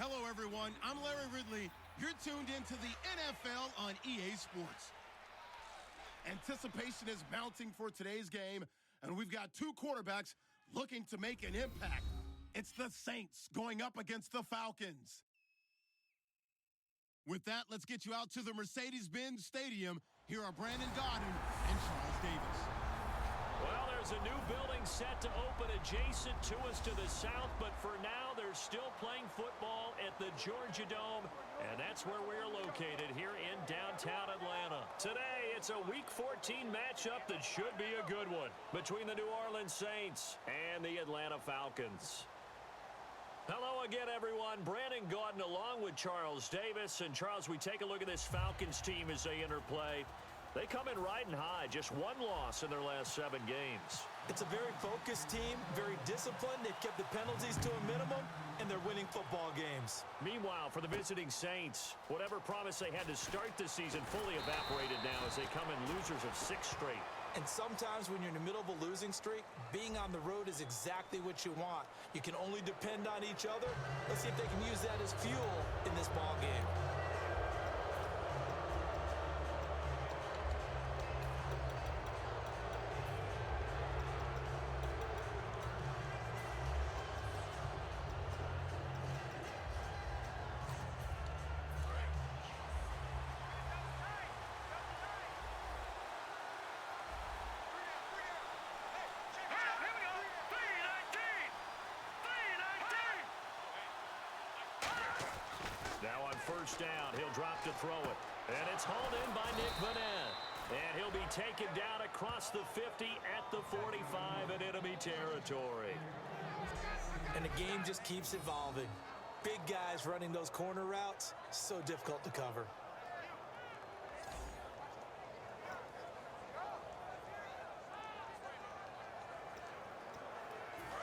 Hello, everyone. I'm Larry Ridley. You're tuned into the NFL on EA Sports. Anticipation is mounting for today's game, and we've got two quarterbacks looking to make an impact. It's the Saints going up against the Falcons. With that, let's get you out to the Mercedes-Benz Stadium. Here are Brandon Gaudin and Charles Davis. Well, there's a new building set to open adjacent to us to the south, but for now, they're still playing football at the Georgia Dome, and that's where we're located here in downtown Atlanta. Today, it's a Week 14 matchup that should be a good one between the New Orleans Saints and the Atlanta Falcons. Hello again, everyone. Brandon Gaudin along with Charles Davis. And, Charles, we take a look at this Falcons team as they interplay. They come in riding high, just one loss in their last 7 games. It's a very focused team, very disciplined. They've kept the penalties to a minimum, and they're winning football games. Meanwhile, for the visiting Saints, whatever promise they had to start the season fully evaporated now as they come in losers of 6 straight. And sometimes when you're in the middle of a losing streak, being on the road is exactly what you want. You can only depend on each other. Let's see if they can use that as fuel in this ball game. First down, he'll drop to throw it. And it's hauled in by Nick Vanette. And he'll be taken down across the 50 at the 45 in enemy territory. And the game just keeps evolving. Big guys running those corner routes, so difficult to cover.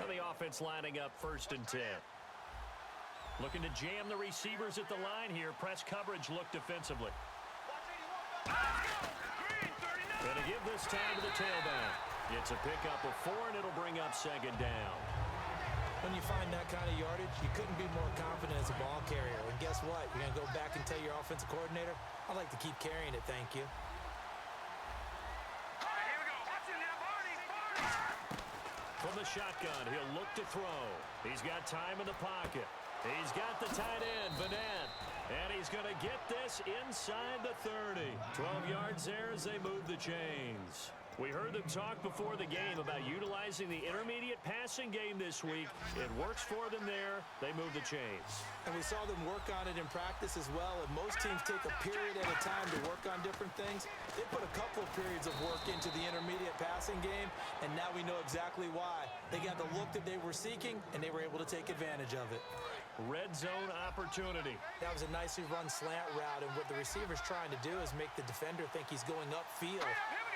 And the offense lining up 1st and 10. Looking to jam the receivers at the line here. Press coverage look defensively. Going to give this time to the tailback. It's a pickup of 4, and it'll bring up 2nd down. When you find that kind of yardage, you couldn't be more confident as a ball carrier. And guess what? You're going to go back and tell your offensive coordinator, I'd like to keep carrying it, thank you. From the shotgun, he'll look to throw. He's got time in the pocket. He's got the tight end, Vanette, and he's going to get this inside the 30. 12 yards there as they move the chains. We heard them talk before the game about utilizing the intermediate passing game this week. It works for them there. They move the chains. And we saw them work on it in practice as well. And most teams take a period at a time to work on different things. They put a couple of periods of work into the intermediate passing game, and now we know exactly why. They got the look that they were seeking, and they were able to take advantage of it. Red zone opportunity. That was a nicely run slant route, and what the receiver's trying to do is make the defender think he's going upfield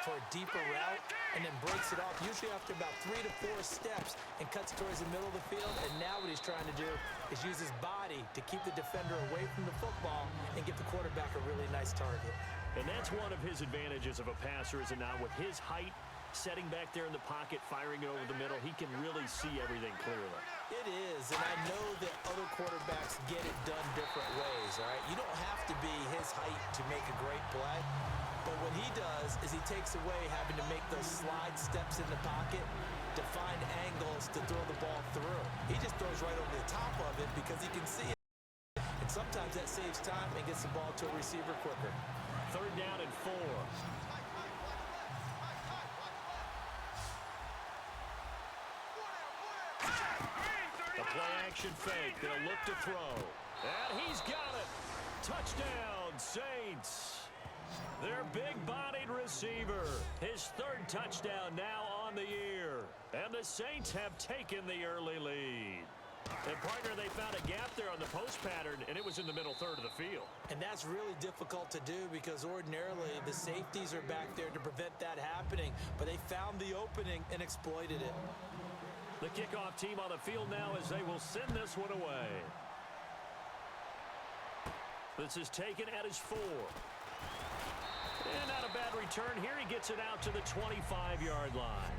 for a deeper route, and then breaks it off, usually after about 3 to 4 steps, and cuts towards the middle of the field. And now what he's trying to do is use his body to keep the defender away from the football and get the quarterback a really nice target. And that's one of his advantages of a passer, is it not? With his height, setting back there in the pocket, firing it over the middle, he can really see everything clearly. It is, and I know that other quarterbacks get it done different ways, all right? You don't have to be his height to make a great play, but what he does is he takes away having to make those slide steps in the pocket to find angles to throw the ball through. He just throws right over the top of it because he can see it, and sometimes that saves time and gets the ball to a receiver quicker. 3rd down and 4. Play-action fake. They'll look to throw. And he's got it. Touchdown, Saints. Their big-bodied receiver. His 3rd touchdown now on the year. And the Saints have taken the early lead. And, partner, they found a gap there on the post pattern, and it was in the middle 3rd of the field. And that's really difficult to do because ordinarily the safeties are back there to prevent that happening. But they found the opening and exploited it. The kickoff team on the field now as they will send this one away. This is taken at his 4. And not a bad return here. He gets it out to the 25-yard line.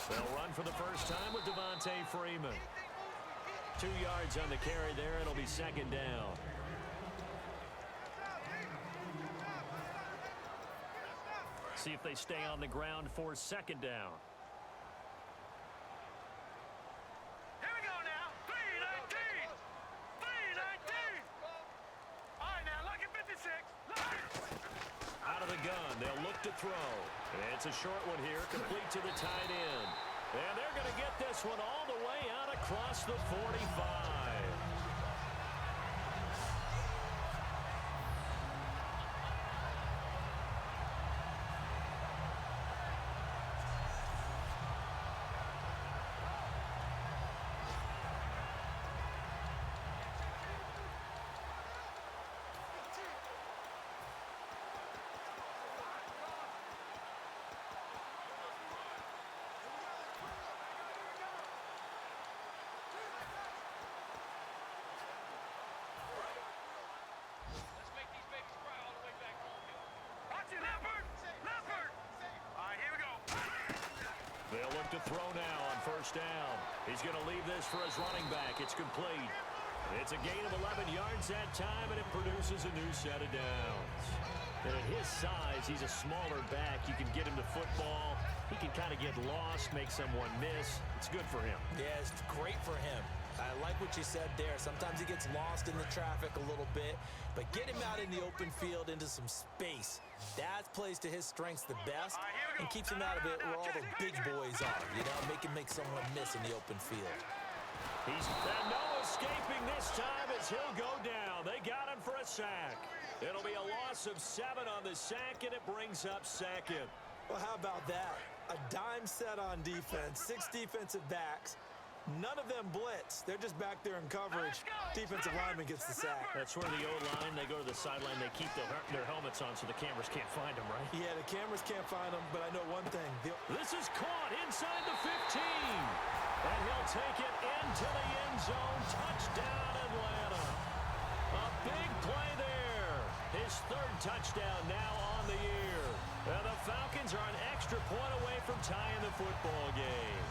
They'll run for the first time with Devontae Freeman. 2 yards on the carry there. It'll be second down. See if they stay on the ground for second down. Here we go now. 3-19. 3-19. All right, now, look at 56. Look. Out of the gun, they'll look to throw. It's a short one here, complete to the tight end. And they're going to get this one all the way out across the 45. They'll look to throw now on first down. He's going to leave this for his running back. It's complete. It's a gain of 11 yards that time, and it produces a new set of downs. And at his size, he's a smaller back. You can get him the football. He can kind of get lost, make someone miss. It's good for him. Yeah, it's great for him. I like what you said there. Sometimes he gets lost in the traffic a little bit, but get him out in the open field into some space. That plays to his strengths the best and keeps him out of it where all the big boys are, you know, make someone miss in the open field. He's no escaping this time as he'll go down. They got him for a sack. It'll be a loss of 7 on the sack, and it brings up second. Well, how about that? A dime set on defense, 6 defensive backs. None of them blitz. They're just back there in coverage. Defensive lineman gets the sack. That's where the O-line, they go to the sideline, they keep their helmets on so the cameras can't find them, right? Yeah, the cameras can't find them, but I know one thing. This is caught inside the 15. And he'll take it into the end zone. Touchdown, Atlanta. A big play there. His 3rd touchdown now on the year. And the Falcons are an extra point away from tying the football game.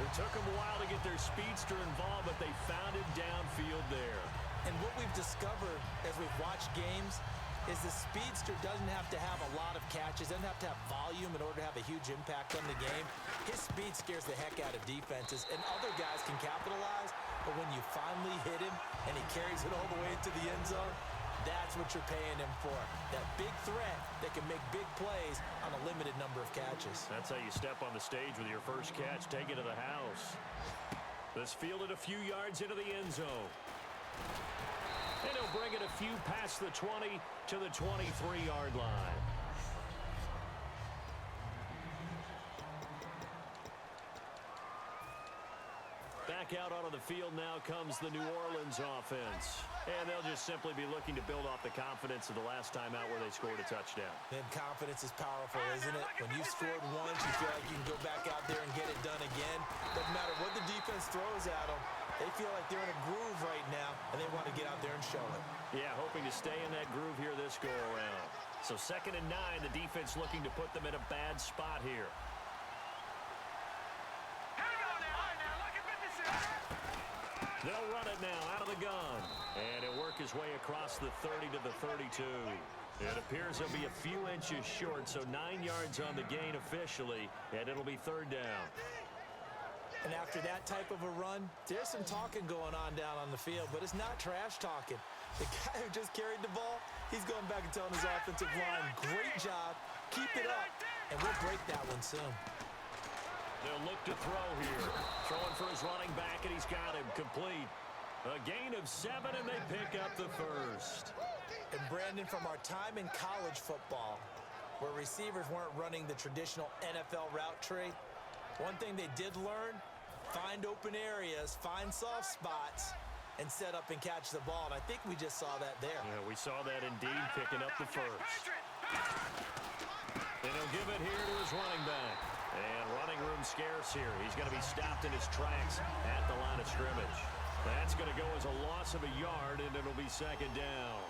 It took them a while to get their speedster involved, but they found him downfield there. And what we've discovered as we've watched games is the speedster doesn't have to have a lot of catches, doesn't have to have volume in order to have a huge impact on the game. His speed scares the heck out of defenses, and other guys can capitalize, but when you finally hit him and he carries it all the way into the end zone, that's what you're paying him for. That big threat that can make big plays on a limited number of catches. That's how you step on the stage with your first catch. Take it to the house. This fielded a few yards into the end zone. And he'll bring it a few past the 20 to the 23-yard line. Back out onto the field now comes the New Orleans offense. And they'll just simply be looking to build off the confidence of the last time out where they scored a touchdown. And confidence is powerful, isn't it? When you've scored once, you feel like you can go back out there and get it done again. Doesn't matter what the defense throws at them. They feel like they're in a groove right now, and they want to get out there and show it. Yeah, hoping to stay in that groove here this go-around. So 2nd and 9, the defense looking to put them in a bad spot here. They'll run it now out of the gun. And it'll work his way across the 30 to the 32. It appears he'll be a few inches short, so 9 yards on the gain officially, and it'll be 3rd down. And after that type of a run, there's some talking going on down on the field, but it's not trash talking. The guy who just carried the ball, he's going back and telling his offensive line, great job, keep it up, and we'll break that one soon. They'll look to throw here. Throwing for his running back, and he's got him complete. A gain of 7, and they pick up the 1st. And Brandon, from our time in college football, where receivers weren't running the traditional NFL route tree, one thing they did learn, find open areas, find soft spots, and set up and catch the ball. And I think we just saw that there. Yeah, we saw that indeed, picking up the 1st. And he'll give it here to his running back. And running room scarce here. He's going to be stopped in his tracks at the line of scrimmage. That's going to go as a loss of a yard, and it'll be 2nd down.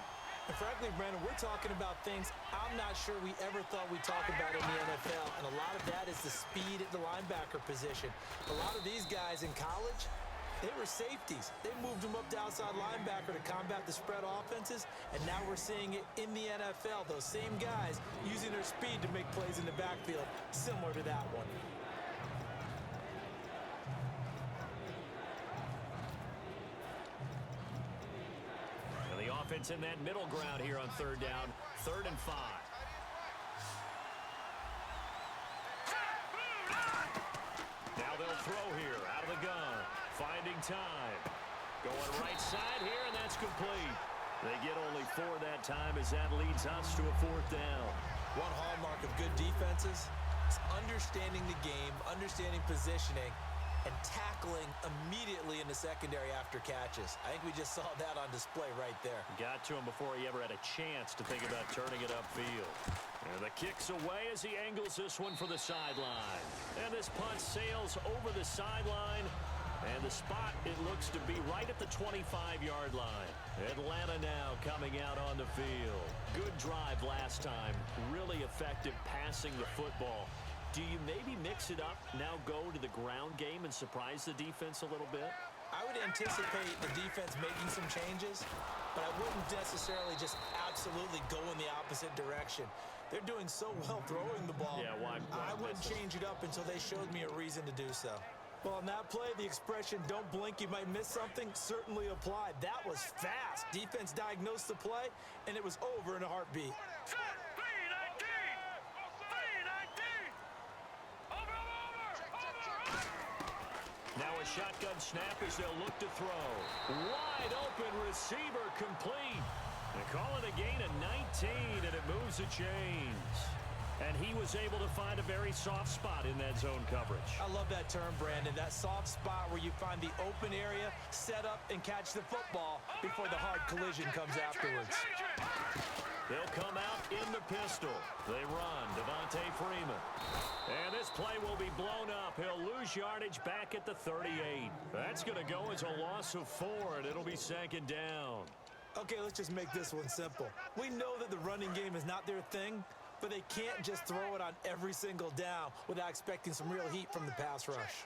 And frankly, Brandon, we're talking about things I'm not sure we ever thought we'd talk about in the NFL, and a lot of that is the speed at the linebacker position. A lot of these guys in college, they were safeties. They moved them up to outside linebacker to combat the spread offenses, and now we're seeing it in the NFL. Those same guys using their speed to make plays in the backfield, similar to that one. And the offense in that middle ground here on third down, 3rd and 5. Now they'll throw here out of the gun. Finding time. Going right side here, and that's complete. They get only 4 that time as that leads us to a 4th down. One hallmark of good defenses is understanding the game, understanding positioning, and tackling immediately in the secondary after catches. I think we just saw that on display right there. Got to him before he ever had a chance to think about turning it upfield. And the kick's away as he angles this one for the sideline. And this punt sails over the sideline. And the spot, it looks to be right at the 25-yard line. Atlanta now coming out on the field. Good drive last time. Really effective passing the football. Do you maybe mix it up, now go to the ground game and surprise the defense a little bit? I would anticipate the defense making some changes, but I wouldn't necessarily just absolutely go in the opposite direction. They're doing so well throwing the ball. Yeah, why I wouldn't change it up until they showed me a reason to do so. Well, on that play, the expression, don't blink, you might miss something, certainly applied. That was fast. Defense diagnosed the play, and it was over in a heartbeat. Now a shotgun snap as they'll look to throw. Wide open receiver complete. They call it a gain of 19, and it moves the chains. And he was able to find a very soft spot in that zone coverage. I love that term, Brandon. That soft spot where you find the open area, set up, and catch the football before the hard collision comes afterwards. They'll come out in the pistol. They run. Devontae Freeman. And this play will be blown up. He'll lose yardage back at the 38. That's going to go as a loss of 4, and it'll be 2nd down. Okay, let's just make this one simple. We know that the running game is not their thing, but they can't just throw it on every single down without expecting some real heat from the pass rush.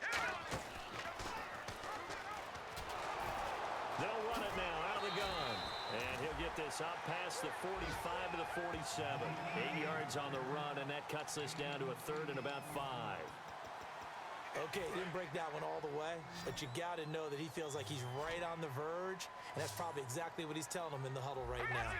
They'll run it now out of the gun. And he'll get this out past the 45 to the 47. 8 yards on the run, and that cuts this down to a 3rd and about 5. Okay, didn't break that one all the way, but you got to know that he feels like he's right on the verge, and that's probably exactly what he's telling them in the huddle right now.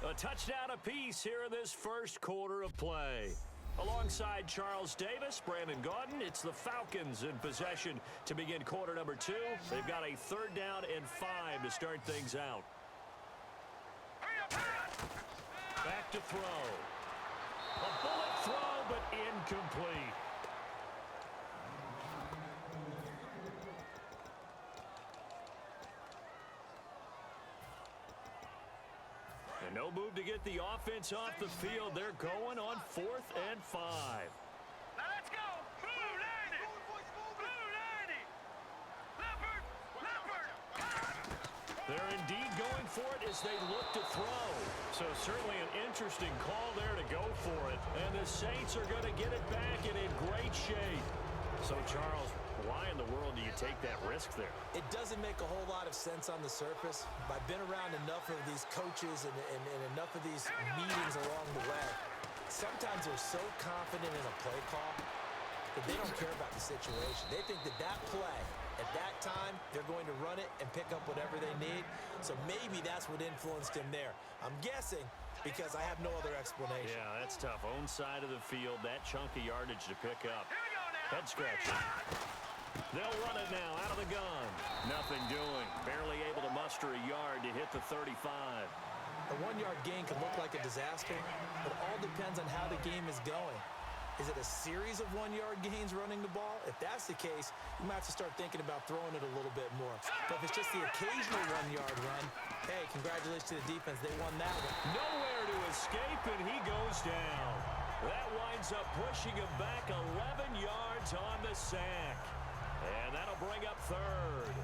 A touchdown apiece here in this first quarter of play. Alongside Charles Davis, Brandon Gaudin, it's the Falcons in possession to begin quarter number 2. They've got a 3rd down and 5 to start things out. Back to throw. A bullet throw, but incomplete. And no move to get the offense off the field. They're going on 4th and 5. Now let's go. Blue 90. Blue 90. Leopard. Leopard. They're indeed going for it as they look to throw. So certainly an interesting call there to go for it. And the Saints are going to get it back and in great shape. So, Charles, why in the world do you take that risk there? It doesn't make a whole lot of sense on the surface. I've been around enough of these coaches and enough of these meetings along the way. Sometimes they're so confident in a play call that they don't care about the situation. They think that that play, at that time, they're going to run it and pick up whatever they need. So maybe that's what influenced him there. I'm guessing because I have no other explanation. Yeah, that's tough. Own side of the field, that chunk of yardage to pick up. Head scratcher. They'll run it now out of the gun. Nothing doing. Barely able to muster a yard to hit the 35. A 1-yard gain can look like a disaster, but it all depends on how the game is going. Is it a series of 1-yard gains running the ball? If that's the case, you might have to start thinking about throwing it a little bit more. But if it's just the occasional 1-yard run, hey, congratulations to the defense. They won that one. Nowhere to escape, and he goes down. That winds up pushing him back 11 yards on the sack. And that'll bring up third.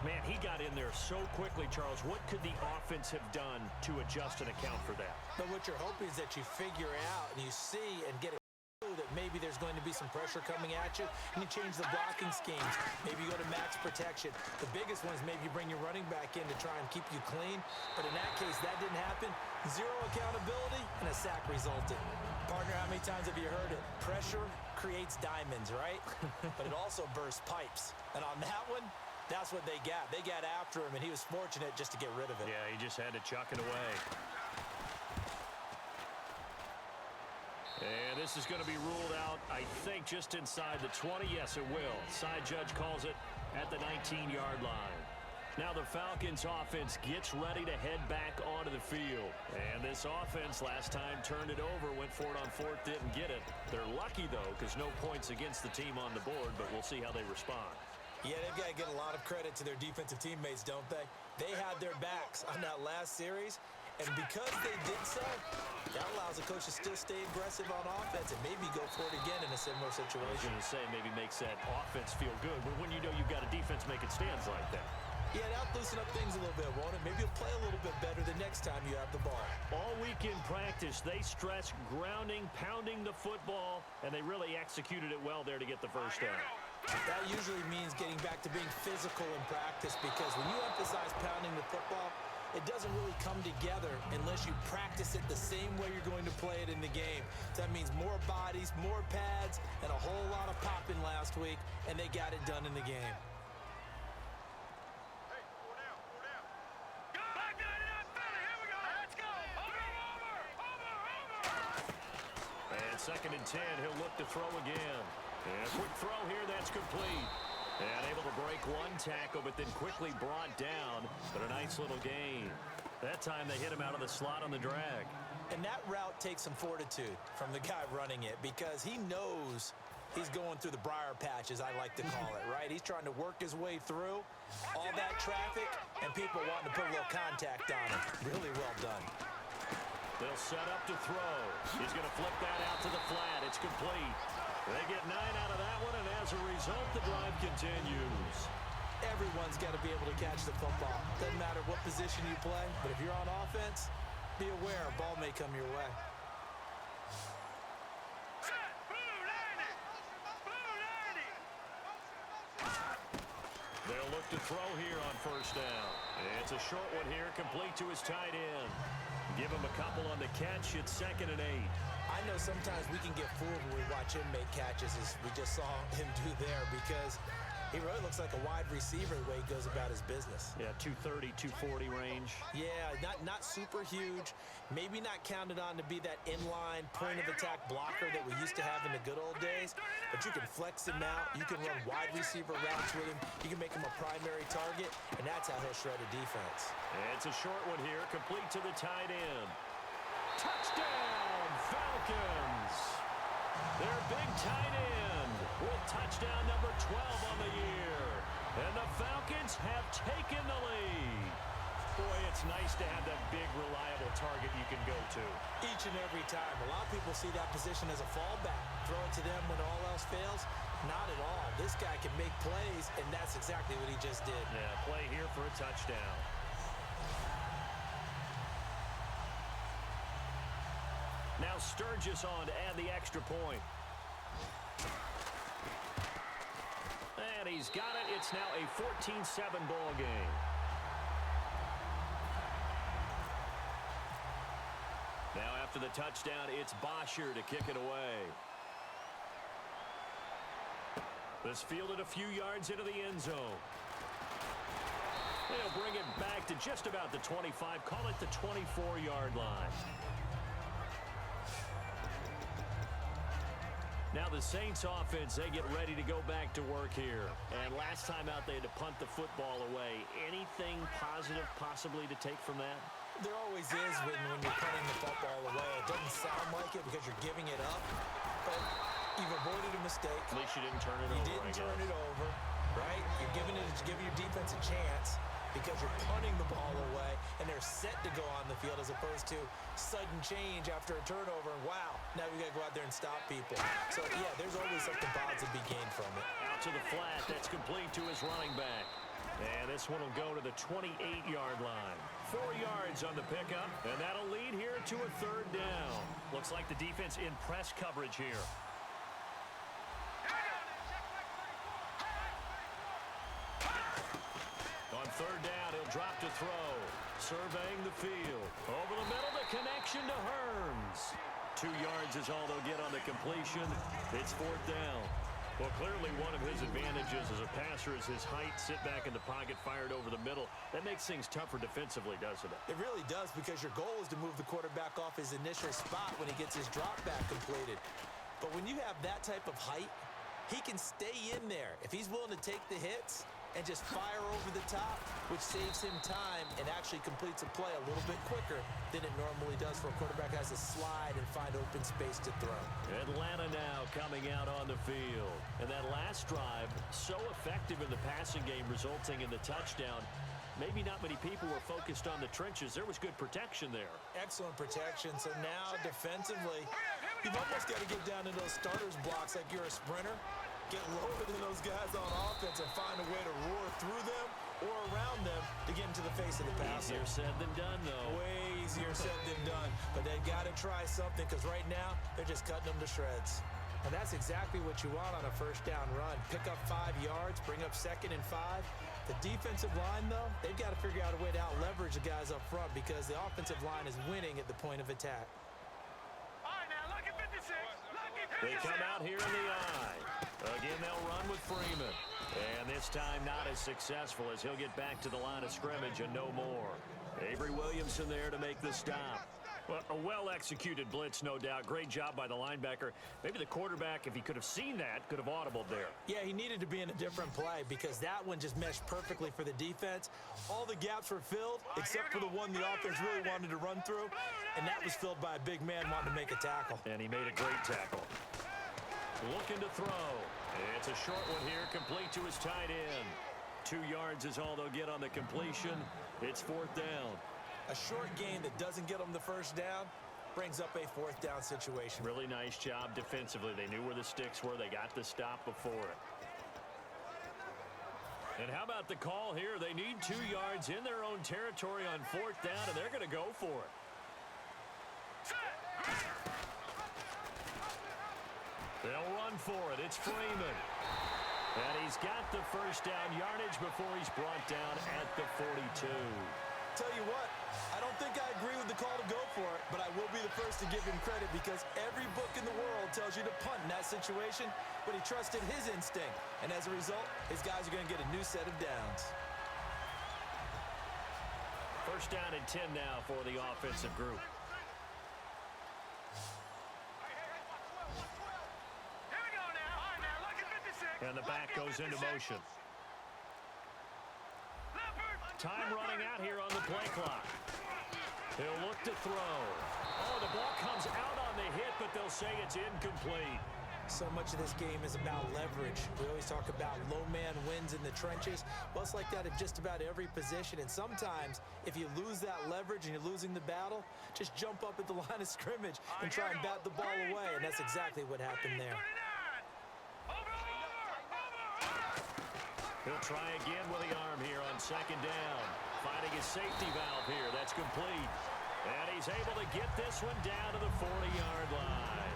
Man, he got in there so quickly, Charles. What could the offense have done to adjust and account for that? But what you're hoping is that you figure out and you see and get a that maybe there's going to be some pressure coming at you, and you change the blocking schemes. Maybe you go to max protection. The biggest one is maybe you bring your running back in to try and keep you clean. But in that case, that didn't happen. Zero accountability, and a sack resulted. Partner, how many times have you heard it? Pressure creates diamonds, right? But it also bursts pipes. And on that one, that's what they got. They got after him, and he was fortunate just to get rid of it. Yeah, he just had to chuck it away. And this is going to be ruled out, I think, just inside the 20. Yes, it will. Side judge calls it at the 19-yard line. Now the Falcons offense gets ready to head back onto the field. And this offense last time turned it over, went for it on fourth, didn't get it. They're lucky, though, because no points against the team on the board, but we'll see how they respond. Yeah, they've got to get a lot of credit to their defensive teammates, don't they? They had their backs on that last series. And because they did so, that allows the coach to still stay aggressive on offense and maybe go for it again in a similar situation. I was going to say maybe makes that offense feel good. But when you know you've got a defense making stands like that. Yeah, that'll loosen up things a little bit, won't it? Maybe you'll play a little bit better the next time you have the ball. All week in practice, they stress grounding, pounding the football, and they really executed it well there to get the first down. That usually means getting back to being physical in practice, because when you emphasize pounding the football, it doesn't really come together unless you practice it the same way you're going to play it in the game. So that means more bodies, more pads, and a whole lot of popping last week, and they got it done in the game. And 2nd and 10, he'll look to throw again. And a quick throw here, that's complete. And able to break one tackle, but then quickly brought down. But a nice little gain. That time they hit him out of the slot on the drag. And that route takes some fortitude from the guy running it, because he knows he's going through the briar patch, as I like to call it, right? He's trying to work his way through all that traffic and people wanting to put a little contact on him. Really well done. They'll set up to throw. He's going to flip that out to the flat. It's complete. They get 9 out of that one, and as a result, the drive continues. Everyone's got to be able to catch the football. Doesn't matter what position you play, but if you're on offense, be aware a ball may come your way. They'll look to throw here on first down. It's a short one here, complete to his tight end. Give him a couple on the catch. It's 2nd and 8. I know sometimes we can get fooled when we watch him make catches, as we just saw him do there, because he really looks like a wide receiver the way he goes about his business. Yeah, 230, 240 range. Yeah, not super huge. Maybe not counted on to be that inline point-of-attack blocker that we used to have in the good old days, but you can flex him out. You can run wide receiver routes with him. You can make him a primary target, and that's how he'll shred a defense. It's a short one here, complete to the tight end. Touchdown, Falcons! Their big tight end with touchdown number 12 on the year. And the Falcons have taken the lead. Boy, it's nice to have that big, reliable target you can go to. Each and every time. A lot of people see that position as a fallback. Throw it to them when all else fails. Not at all. This guy can make plays, and that's exactly what he just did. Yeah, play here for a touchdown. Now Sturgis on to add the extra point. And he's got it. It's now a 14-7 ball game. Now after the touchdown, it's Bosher to kick it away. This fielded a few yards into the end zone. They'll bring it back to just about the 25. Call it the 24-yard line. Now the Saints offense, they get ready to go back to work here. And last time out, they had to punt the football away. Anything positive possibly to take from that? There always is when you're punting the football away. It doesn't sound like it because you're giving it up, but you've avoided a mistake. At least you didn't turn it over. You didn't turn it over, right? You're giving your defense a chance. because you're punting the ball away and they're set to go on the field as opposed to sudden change after a turnover. And wow, now we got to go out there and stop people. So, yeah, there's always something positive to be gained from it. Out to the flat. That's complete to his running back. And this one will go to the 28-yard line. 4 yards on the pickup, and that'll lead here to a third down. Looks like the defense in press coverage here. On third down, he'll drop to throw. Surveying the field. Over the middle, the connection to Hearns. 2 yards is all they'll get on the completion. It's fourth down. Well, clearly one of his advantages as a passer is his height. Sit back in the pocket, fired over the middle. That makes things tougher defensively, doesn't it? It really does, because your goal is to move the quarterback off his initial spot when he gets his drop back completed. But when you have that type of height, he can stay in there. If he's willing to take the hits and just fire over the top, which saves him time and actually completes a play a little bit quicker than it normally does for a quarterback who has to slide and find open space to throw. Atlanta now coming out on the field. And that last drive, so effective in the passing game, resulting in the touchdown. Maybe not many people were focused on the trenches. There was good protection there. Excellent protection. So now defensively, you've almost got to get down to those starters blocks like you're a sprinter. Get lower than those guys on offense and find a way to roar through them or around them to get into the face of the passer. Easier said than done, though. Way easier said than done. But they got to try something, because right now they're just cutting them to shreds. And that's exactly what you want on a first down run. Pick up 5 yards, bring up 2nd and 5. The defensive line, though, they've got to figure out a way to out-leverage the guys up front, because the offensive line is winning at the point of attack. All right, now, lucky 56. Lucky 56. They come out here in the eye. Again, they'll run with Freeman. And this time not as successful, as he'll get back to the line of scrimmage and no more. Avery Williamson there to make the stop. Well, a well-executed blitz, no doubt. Great job by the linebacker. Maybe the quarterback, if he could have seen that, could have audibled there. Yeah, he needed to be in a different play, because that one just meshed perfectly for the defense. All the gaps were filled, except for the one the offense really wanted to run through, and that was filled by a big man wanting to make a tackle. And he made a great tackle. Looking to throw. It's a short one here, complete to his tight end. 2 yards is all they'll get on the completion. It's fourth down. A short gain that doesn't get them the first down brings up a fourth down situation. Really nice job defensively. They knew where the sticks were. They got the stop before it. And how about the call here? They need 2 yards in their own territory on fourth down, and they're going to go for it. They'll run for it. It's Freeman. And he's got the first down yardage before he's brought down at the 42. Tell you what, I don't think I agree with the call to go for it, but I will be the first to give him credit, because every book in the world tells you to punt in that situation, but he trusted his instinct. And as a result, his guys are going to get a new set of downs. First down and 10 now for the offensive group. Here we go now. All right, now, lucky 56. And the back goes into motion. Time running out here on the play clock. He'll look to throw. Oh, the ball comes out on the hit, but they'll say it's incomplete. So much of this game is about leverage. We always talk about low man wins in the trenches. Well, it's like that in just about every position. And sometimes, if you lose that leverage and you're losing the battle, just jump up at the line of scrimmage and try and bat the ball away. And that's exactly what happened there. He'll try again with the arm here on second down. Finding his safety valve here. That's complete. And he's able to get this one down to the 40-yard line.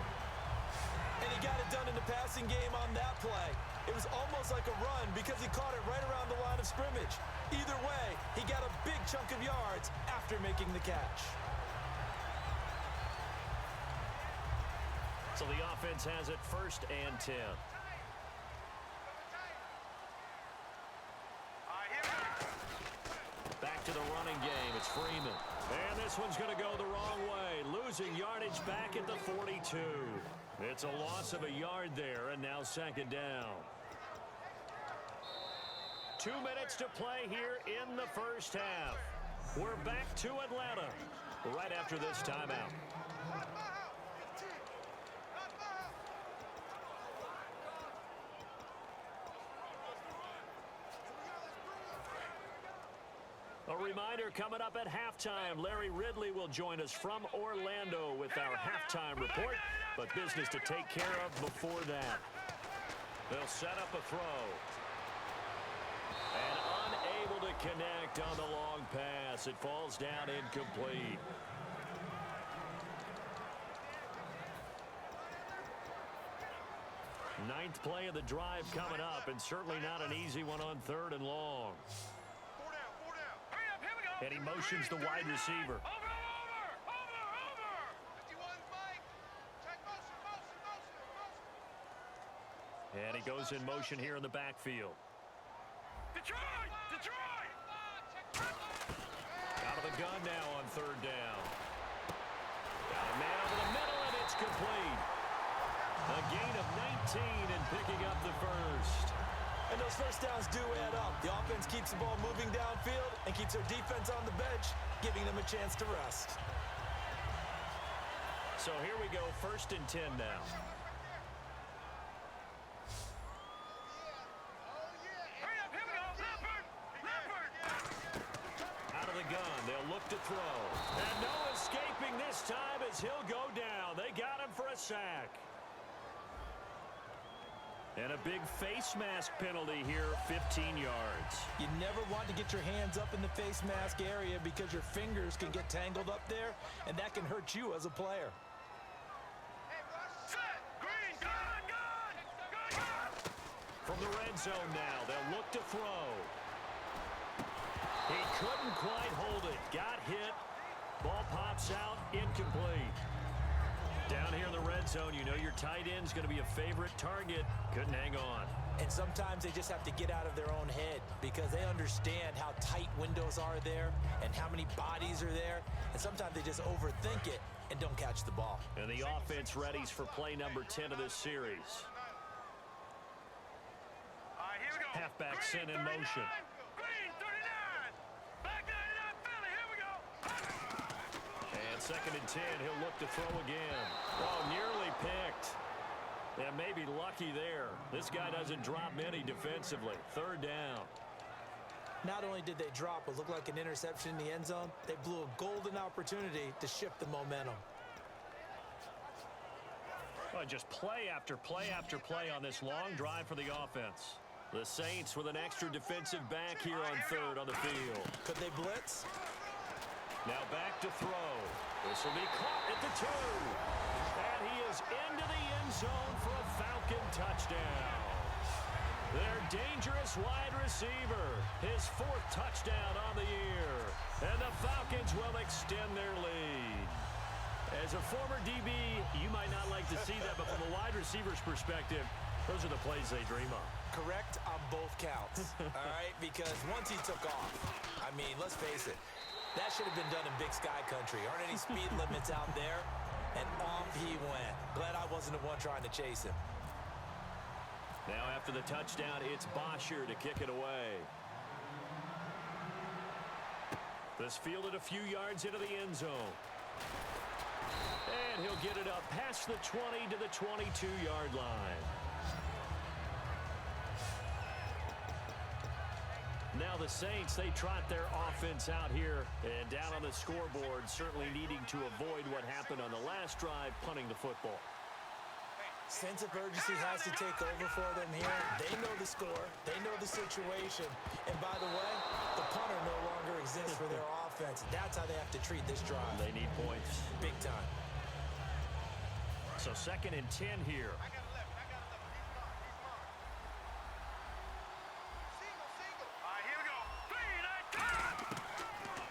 And he got it done in the passing game on that play. It was almost like a run, because he caught it right around the line of scrimmage. Either way, he got a big chunk of yards after making the catch. So the offense has it first and 10. Back to the running game. It's Freeman. And this one's going to go the wrong way. Losing yardage back at the 42. It's a loss of a yard there, and now second down. 2 minutes to play here in the first half. We're back to Atlanta right after this timeout. A reminder, coming up at halftime, Larry Ridley will join us from Orlando with our halftime report, but business to take care of before that. They'll set up a throw. And unable to connect on the long pass. It falls down incomplete. Ninth play of the drive coming up, and certainly not an easy one on 3rd and long. And he motions the wide receiver. And he goes in motion here in the backfield. Detroit! Out of the gun now on 3rd down. Got a man over the middle, and it's complete. A gain of 19 and picking up the first. And those first downs do add up. The offense keeps the ball moving downfield and keeps their defense on the bench, giving them a chance to rest. So here we go, 1st and 10 now. Out of the gun, they'll look to throw. And no escaping this time as he'll go down. They got him for a sack. And a big face mask penalty here, 15 yards. You never want to get your hands up in the face mask area because your fingers can get tangled up there, and that can hurt you as a player. From the red zone now, they'll look to throw. He couldn't quite hold it. Got hit. Ball pops out, incomplete. Down here in the red zone, you know your tight end's going to be a favorite target. Couldn't hang on. And sometimes they just have to get out of their own head because they understand how tight windows are there and how many bodies are there. And sometimes they just overthink it and don't catch the ball. And the offense readies for play number 10 of this series. Halfback sent in motion. And 2nd and 10, he'll look to throw again. Oh, nearly picked. And maybe lucky there. This guy doesn't drop many defensively. 3rd down. Not only did they drop what looked like an interception in the end zone, they blew a golden opportunity to shift the momentum. Oh, just play after play after play on this long drive for the offense. The Saints with an extra defensive back here on 3rd on the field. Could they blitz? Now back to throw. This will be caught at the 2. And he is into the end zone for a Falcon touchdown. Their dangerous wide receiver. His 4th touchdown on the year. And the Falcons will extend their lead. As a former DB, you might not like to see that, but from a wide receiver's perspective, those are the plays they dream of. Correct on both counts, all right? Because once he took off, I mean, let's face it, that should have been done in Big Sky Country. Aren't any speed limits out there? And off he went. Glad I wasn't the one trying to chase him. Now after the touchdown, it's Bosher to kick it away. This fielded a few yards into the end zone. And he'll get it up past the 20 to the 22-yard line. Now the Saints, they trot their offense out here and down on the scoreboard, certainly needing to avoid what happened on the last drive, punting the football. Sense of urgency has to take over for them here. They know the score. They know the situation. And by the way, the punter no longer exists for their offense. That's how they have to treat this drive. They need points. Big time. So 2nd and 10 here.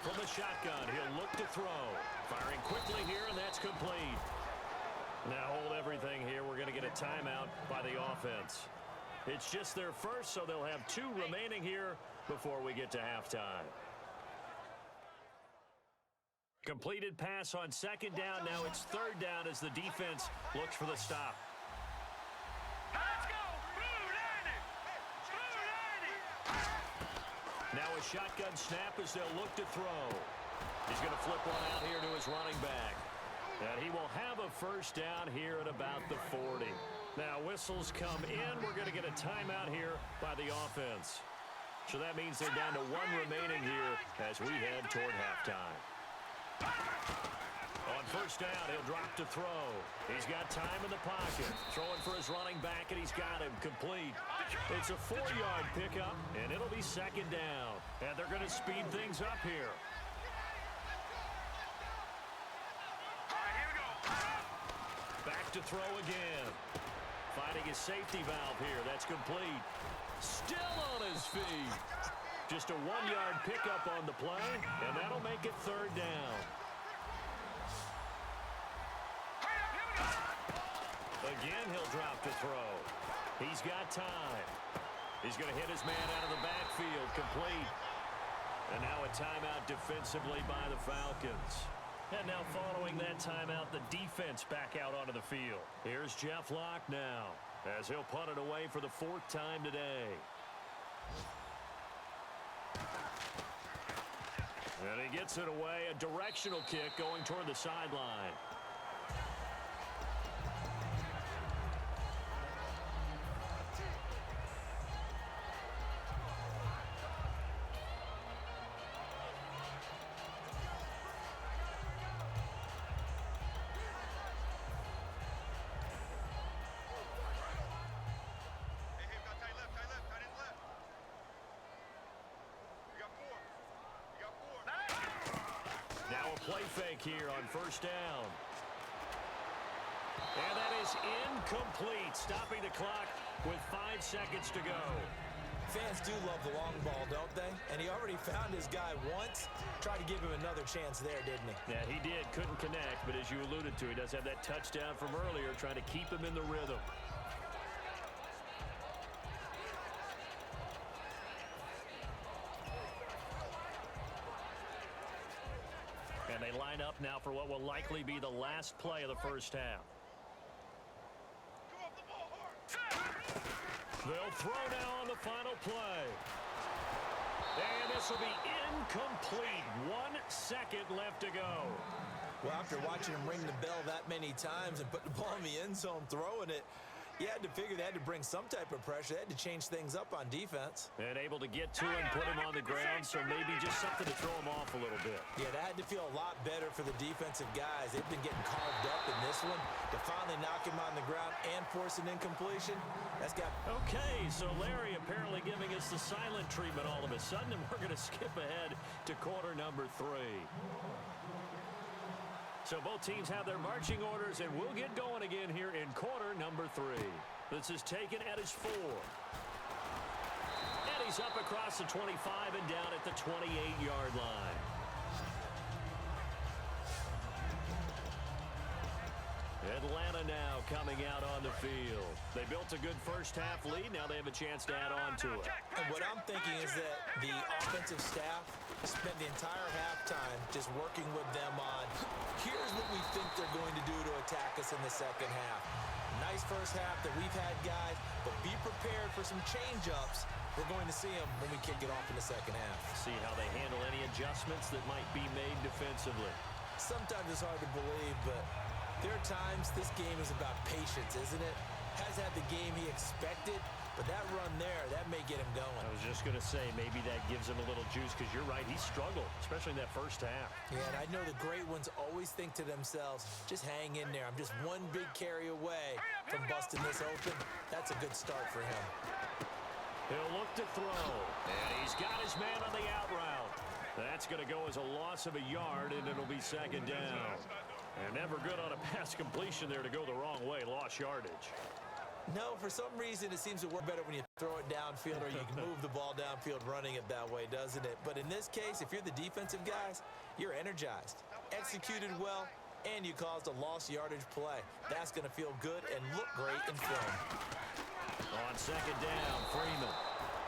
From the shotgun, he'll look to throw. Firing quickly here, and that's complete. Now hold everything here. We're going to get a timeout by the offense. It's just their first, so they'll have 2 remaining here before we get to halftime. Completed pass on 2nd down. Now it's 3rd down as the defense looks for the stop. Let's go! Blue 90! Now a shotgun snap as they'll look to throw. He's going to flip one out here to his running back. And he will have a 1st down here at about the 40. Now whistles come in. We're going to get a timeout here by the offense. So that means they're down to 1 remaining here as we head toward halftime. On first down, he'll drop to throw. He's got time in the pocket. Throwing for his running back, and he's got him complete. It's a 4-yard pickup, and it'll be second down. And they're going to speed things up here. Back to throw again. Finding his safety valve here. That's complete. Still on his feet. Just a 1-yard pickup on the play, and that'll make it third down. Again, he'll drop to throw. He's got time. He's going to hit his man out of the backfield, complete. And now a timeout defensively by the Falcons. And now following that timeout, the defense back out onto the field. Here's Jeff Locke now as he'll punt it away for the 4th time today. And he gets it away, a directional kick going toward the sideline. Play fake here on first down. And that is incomplete, stopping the clock with 5 seconds to go. Fans do love the long ball, don't they? And he already found his guy once. Tried to give him another chance there, didn't he? Yeah, he did. Couldn't connect, but as you alluded to, he does have that touchdown from earlier, trying to keep him in the rhythm. And they line up now for what will likely be the last play of the first half. They'll throw now on the final play. And this will be incomplete. 1 second left to go. Well, after watching him ring the bell that many times and put the ball in the end zone, throwing it, you had to figure they had to bring some type of pressure. They had to change things up on defense. And able to get to him, put him on the ground, so maybe just something to throw him off a little bit. Yeah, that had to feel a lot better for the defensive guys. They've been getting carved up in this one. To finally knock him on the ground and force an incompletion, that's got... Okay, so Larry apparently giving us the silent treatment all of a sudden, and we're going to skip ahead to quarter number 3. So both teams have their marching orders, and we'll get going again here in quarter number 3. This is taken at his 4. And he's up across the 25 and down at the 28-yard line. Atlanta now coming out on the field. They built a good first-half lead. Now they have a chance to add on to it. And what I'm thinking is that the offensive staff spent the entire halftime just working with them on, here's what we think they're going to do to attack us in the second half. Nice first half that we've had, guys, but be prepared for some change-ups. We're going to see them when we kick it off in the second half. See how they handle any adjustments that might be made defensively. Sometimes it's hard to believe, but there are times this game is about patience, isn't it? Has had the game he expected, but that run there, that may get him going. I was just going to say, maybe that gives him a little juice, because you're right, he struggled, especially in that first half. Yeah, and I know the great ones always think to themselves, just hang in there. I'm just one big carry away from busting this open. That's a good start for him. He'll look to throw, and he's got his man on the out route. That's going to go as a loss of a yard, and it'll be second down. And never good on a pass completion there to go the wrong way. Lost yardage. No, for some reason it seems to work better when you throw it downfield or you can move the ball downfield running it that way, doesn't it? But in this case, if you're the defensive guys, you're energized, executed well, and you caused a lost yardage play. That's going to feel good and look great in film. On second down, Freeman.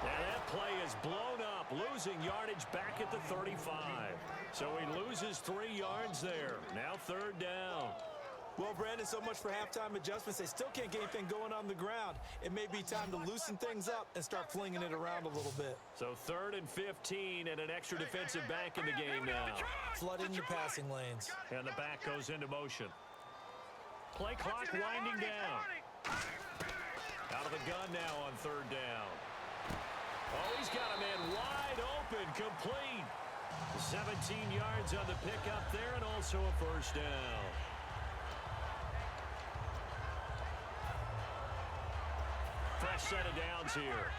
And that play is blown up, losing yardage back at the 35. So he loses 3 yards there. Now third down. Well, Brandon, so much for halftime adjustments. They still can't get anything going on the ground. It may be time to loosen things up and start flinging it around a little bit. So 3rd and 15 and an extra defensive back in the game now. Flooding the passing lanes. And the back goes into motion. Play clock winding down. Out of the gun now on third down. Oh, he's got a man 17 yards on the pickup there and also a first down. Fresh set of downs here.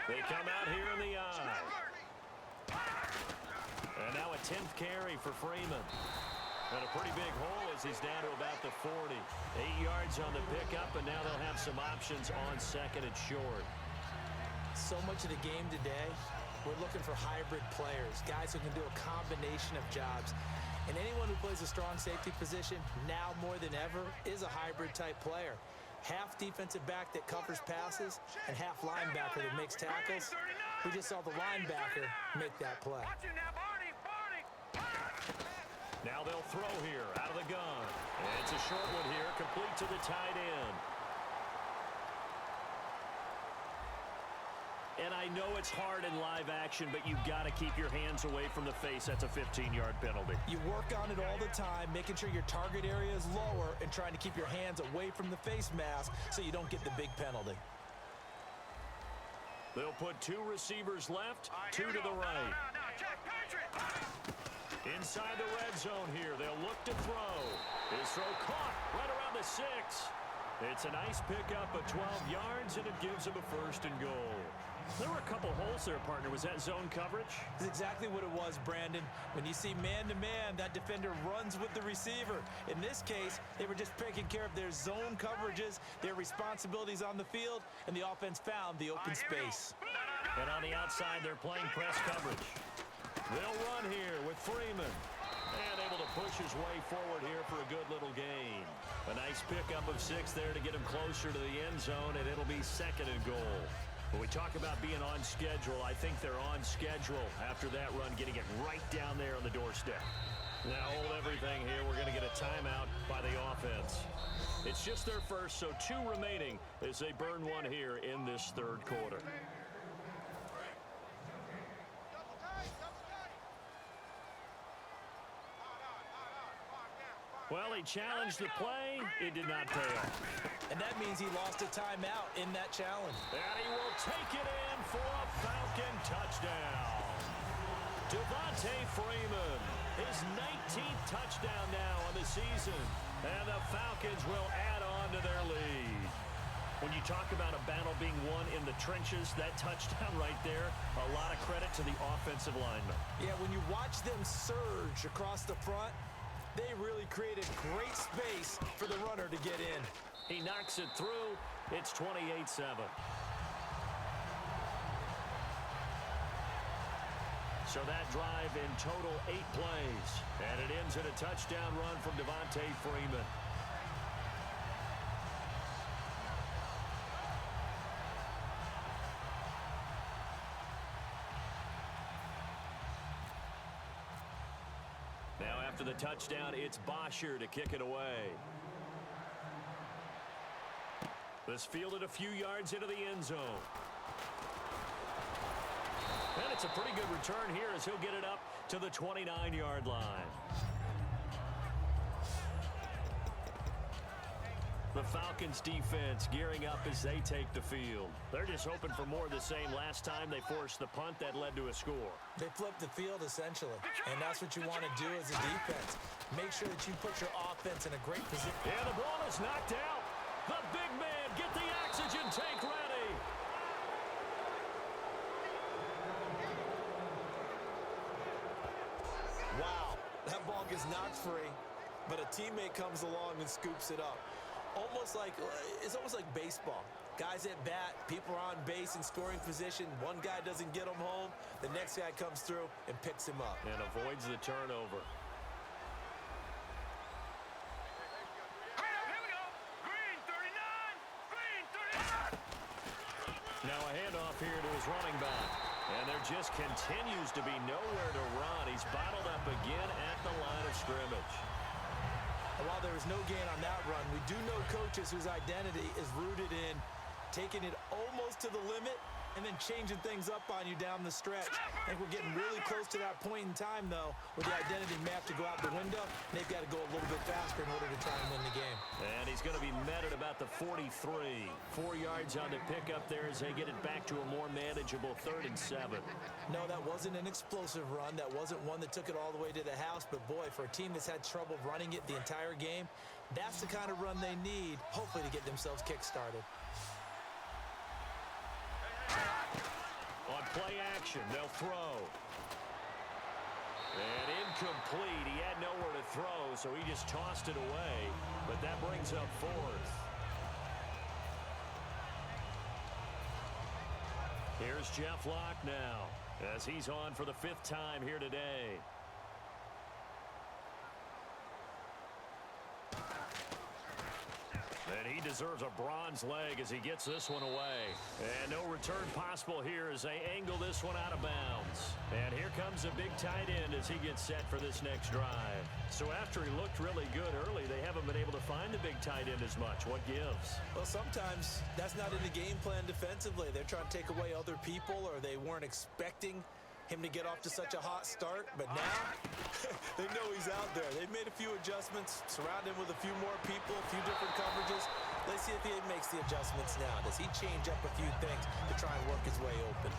They come out here in the eye. And now a 10th carry for Freeman. And a pretty big hole as he's down to about the 40. 8 yards on the pickup, and now they'll have some options on second and short. So much of the game today, we're looking for hybrid players, guys who can do a combination of jobs. And anyone who plays a strong safety position, now more than ever, is a hybrid-type player. Half defensive back that covers passes and half linebacker that makes tackles. We just saw the linebacker make that play. Now they'll throw here out of the gun. And it's a short one here, complete to the tight end. And I know it's hard in live action, but you've got to keep your hands away from the face. That's a 15-yard penalty. You work on it all the time, making sure your target area is lower and trying to keep your hands away from the face mask so you don't get the big penalty. They'll put 2 receivers left, 2 to the right. Inside the red zone here, they'll look to throw. His throw caught right around the 6. It's a nice pickup of 12 yards, and it gives him a first and goal. There were a couple holes there, partner. Was that zone coverage? That's exactly what it was, Brandon. When you see man-to-man, that defender runs with the receiver. In this case, they were just taking care of their zone coverages, their responsibilities on the field, and the offense found the open space. And on the outside, they're playing press coverage. They'll run here with Freeman. And able to push his way forward here for a good little gain. A nice pickup of 6 there to get him closer to the end zone, and it'll be second and goal. When we talk about being on schedule, I think they're on schedule after that run, getting it right down there on the doorstep. Now hold everything here. We're going to get a timeout by the offense. It's just their first, so 2 remaining as they burn one here in this third quarter. Well, he challenged the play. It did not pay off. And that means he lost a timeout in that challenge. And he will take it in for a Falcon touchdown. Devontae Freeman, his 19th touchdown now on the season. And the Falcons will add on to their lead. When you talk about a battle being won in the trenches, that touchdown right there, a lot of credit to the offensive linemen. Yeah, when you watch them surge across the front, they really created great space for the runner to get in. He knocks it through. It's 28-7. So that drive in total 8 plays. And it ends in a touchdown run from Devontae Freeman. Now after the touchdown, it's Bosher to kick it away. This fielded a few yards into the end zone. And it's a pretty good return here as he'll get it up to the 29-yard line. The Falcons defense gearing up as they take the field. They're just hoping for more of the same. Last time they forced the punt that led to a score. They flipped the field essentially, and that's what you want to do as a defense. Make sure that you put your offense in a great position. Yeah, the ball is knocked out. The big man, get the oxygen tank ready. Wow, that ball gets knocked free, but a teammate comes along and scoops it up. It's almost like baseball. Guys at bat, people are on base in scoring position. One guy doesn't get him home. The next guy comes through and picks him up. And avoids the turnover. Here we go. Green 39. Green 39. Now a handoff here to his running back. And there just continues to be nowhere to run. He's bottled up again at the line of scrimmage. And while there was no gain on that run, we do know coaches whose identity is rooted in taking it almost to the limit and then changing things up on you down the stretch. I think we're getting really close to that point in time, though, where the identity may have to go out the window, and they've got to go a little bit faster in order to try and win the game. And he's going to be met at about the 43. 4 yards on the pickup there as they get it back to a more manageable 3rd and 7. No, that wasn't an explosive run. That wasn't one that took it all the way to the house. But, boy, for a team that's had trouble running it the entire game, that's the kind of run they need, hopefully, to get themselves kick-started. On play action, they'll throw. And incomplete. He had nowhere to throw, so he just tossed it away. But that brings up 4th. Here's Jeff Locke now, as he's on for the 5th time here today. And he deserves a bronze leg as he gets this one away. And no return possible here as they angle this one out of bounds. And here comes a big tight end as he gets set for this next drive. So after he looked really good early, they haven't been able to find the big tight end as much. What gives? Well, sometimes that's not in the game plan defensively. They're trying to take away other people, or they weren't expecting him to get off to such a hot start. But now, they know he's out there. They've made a few adjustments, surround him with a few more people, a few different coverages. Let's see if he makes the adjustments now. Does he change up a few things to try and work his way open?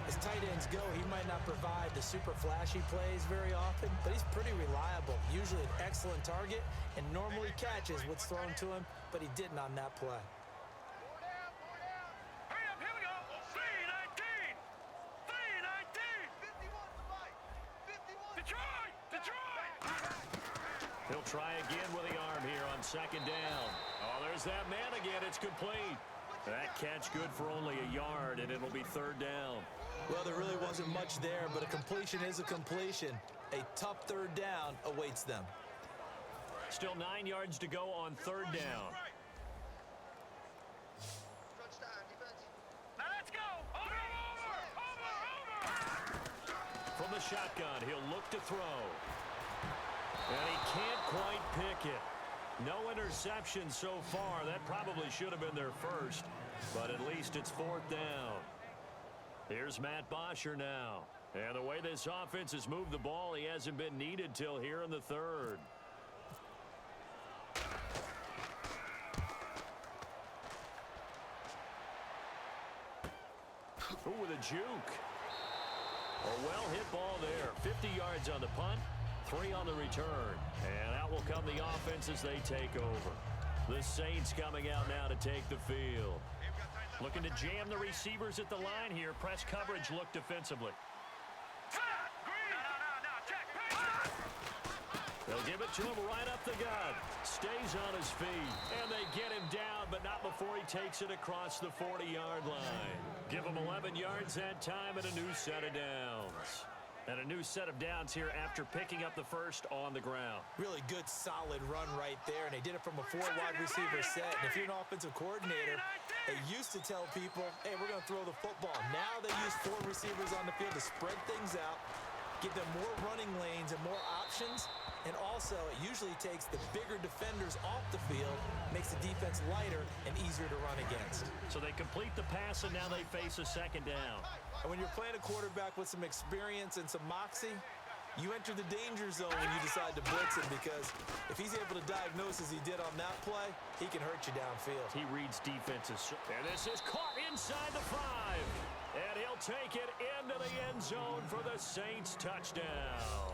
As tight ends go, he might not provide the super flashy plays very often, but he's pretty reliable, usually an excellent target, and normally catches what's thrown to him, but he didn't on that play. Hurry up, here we go. 3-19. 3-19. Detroit! Detroit! He'll try again with the arm here on 2nd down. Oh, there's that man again. It's complete. That catch good for only a yard, and it'll be 3rd down. Well, there really wasn't much there, but a completion is a completion. A tough 3rd down awaits them. Still 9 yards to go on 3rd down. Now let's go! Over! From the shotgun, he'll look to throw. And he can't quite pick it. No interception so far. That probably should have been their first, but at least it's 4th down. Here's Matt Bosher now. And the way this offense has moved the ball, he hasn't been needed till here in the 3rd. Ooh, with a juke. A well-hit ball there. 50 yards on the punt, 3 on the return. And out will come the offense as they take over. The Saints coming out now to take the field. Looking to jam the receivers at the line here. Press coverage look defensively. They'll give it to him right up the gut. Stays on his feet. And they get him down, but not before he takes it across the 40-yard line. Give him 11 yards that time and a new set of downs. And a new set of downs here after picking up the first on the ground. Really good, solid run right there, and they did it from a 4-wide receiver set. And if you're an offensive coordinator, they used to tell people, hey, we're going to throw the football. Now they use 4 receivers on the field to spread things out, give them more running lanes and more options. And also, it usually takes the bigger defenders off the field, makes the defense lighter and easier to run against. So they complete the pass, and now they face a 2nd down. And when you're playing a quarterback with some experience and some moxie, you enter the danger zone when you decide to blitz him, because if he's able to diagnose as he did on that play, he can hurt you downfield. He reads defenses. And this is caught inside the 5. And he'll take it into the end zone for the Saints touchdown.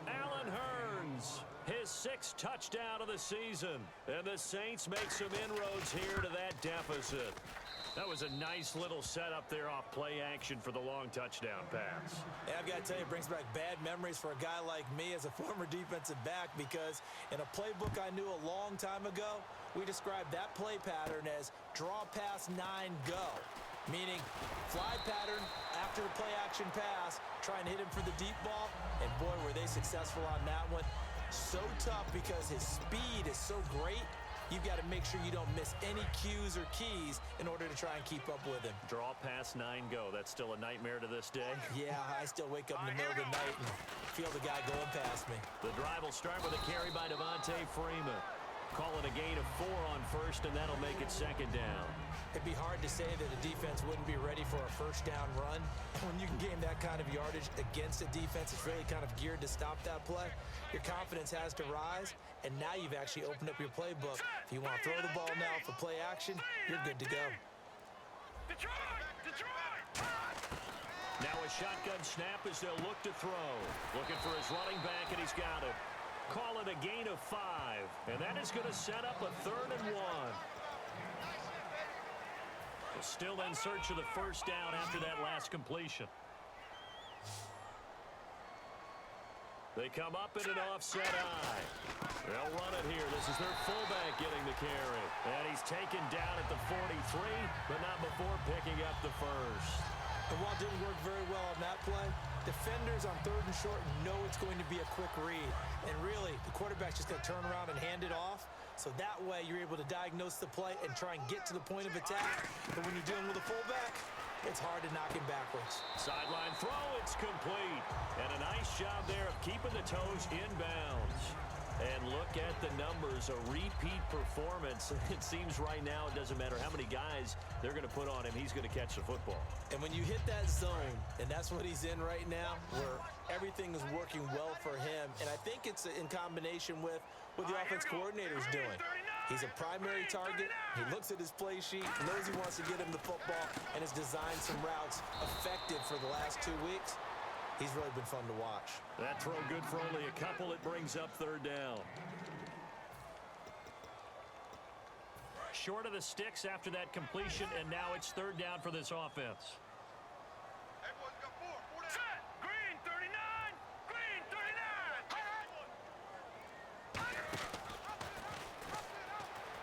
Allen Hurns, his 6th touchdown of the season. And the Saints make some inroads here to that deficit. That was a nice little setup there off play action for the long touchdown pass. Yeah, I've got to tell you, it brings back bad memories for a guy like me as a former defensive back, because in a playbook I knew a long time ago, we described that play pattern as draw pass 9 go. Meaning fly pattern after the play action pass, trying to hit him for the deep ball, and boy, were they successful on that one. So tough because his speed is so great. You've got to make sure you don't miss any cues or keys in order to try and keep up with him. Draw pass 9 go. That's still a nightmare to this day. Yeah, I still wake up in the middle of the night and feel the guy going past me. The drive will start with a carry by Devontae Freeman. Call it a gain of 4 on first, and that'll make it second down. It'd be hard to say that a defense wouldn't be ready for a first down run. When you can gain that kind of yardage against a defense, it's really kind of geared to stop that play. Your confidence has to rise, and now you've actually opened up your playbook. If you want to throw the ball now for play action, you're good to go. Detroit! Now a shotgun snap as they'll look to throw. Looking for his running back, and he's got it. Call it a gain of 5, and that is going to set up a 3rd and 1. Still in search of the first down after that last completion. They come up in an offset eye. They'll run it here. This is their fullback getting the carry. And he's taken down at the 43, but not before picking up the first. And while it didn't work very well on that play, defenders on 3rd and short know it's going to be a quick read. And really, the quarterback's just going to turn around and hand it off. So that way, you're able to diagnose the play and try and get to the point of attack. But when you're dealing with a fullback, it's hard to knock him backwards. Sideline throw, it's complete. And a nice job there of keeping the toes inbounds. And look at the numbers, a repeat performance. It seems right now it doesn't matter how many guys they're going to put on him, he's going to catch the football. And when you hit that zone, and that's what he's in right now, where everything is working well for him, and I think it's in combination with what the offense coordinator is doing. He's a primary target. He looks at his play sheet, knows he wants to get him the football, and has designed some routes effective for the last 2 weeks. He's really been fun to watch. That throw good for only a couple. It brings up 3rd down. Short of the sticks after that completion, and now it's 3rd down for this offense. Set! Green 39! Green 39!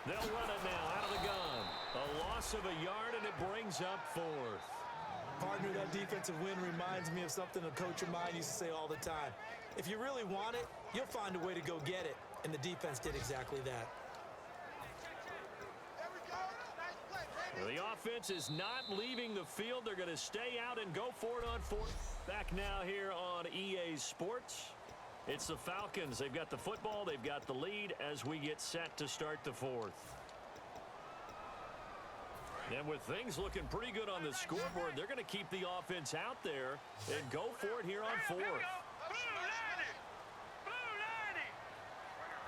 They'll run it now out of the gun. A loss of a yard, and it brings up 4th. Partner, that defensive win reminds me of something a coach of mine used to say all the time. If you really want it, you'll find a way to go get it. And the defense did exactly that. Well, the offense is not leaving the field. They're going to stay out and go for it on 4th. Back now here on EA Sports. It's the Falcons. They've got the football. They've got the lead as we get set to start the 4th. And with things looking pretty good on the scoreboard, they're going to keep the offense out there and go for it here on 4th. Blue 90! Blue 90!